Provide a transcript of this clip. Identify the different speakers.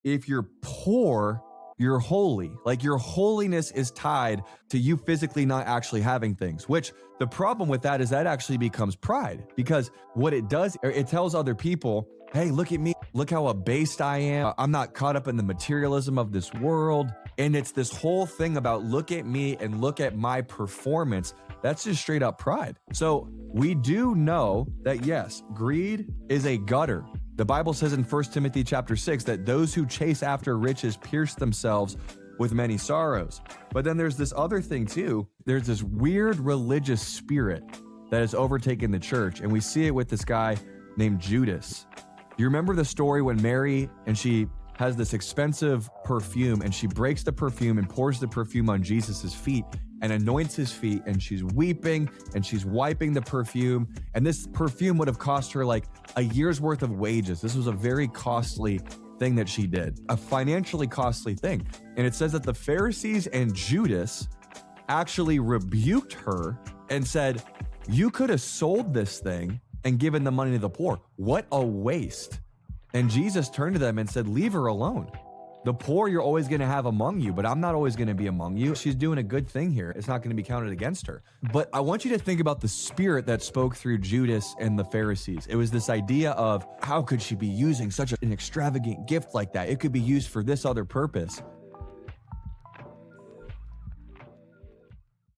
Speaker 1: if you're poor, you're holy. Like your holiness is tied to you physically not actually having things, which the problem with that is that actually becomes pride, because what it does, it tells other people, hey, look at me. Look how abased I am. I'm not caught up in the materialism of this world. And it's this whole thing about look at me and look at my performance. That's just straight up pride. So we do know that yes, greed is a gutter. The Bible says in 1 Timothy chapter 6 that those who chase after riches pierce themselves with many sorrows. But then there's this other thing too. There's this weird religious spirit that has overtaken the church. And we see it with this guy named Judas. You remember the story when Mary, and she has this expensive perfume and she breaks the perfume and pours the perfume on Jesus's feet and anoints his feet, and she's weeping and she's wiping the perfume. And this perfume would have cost her like a year's worth of wages. This was a very costly thing that she did, a financially costly thing. And it says that the Pharisees and Judas actually rebuked her and said, you could have sold this thing and given the money to the poor. What a waste. And Jesus turned to them and said, leave her alone. The poor you're always going to have among you, but I'm not always going to be among you. She's doing a good thing here. It's not going to be counted against her. But I want you to think about the spirit that spoke through Judas and the Pharisees. It was this idea of how could she be using such an extravagant gift like that? It could be used for this other purpose.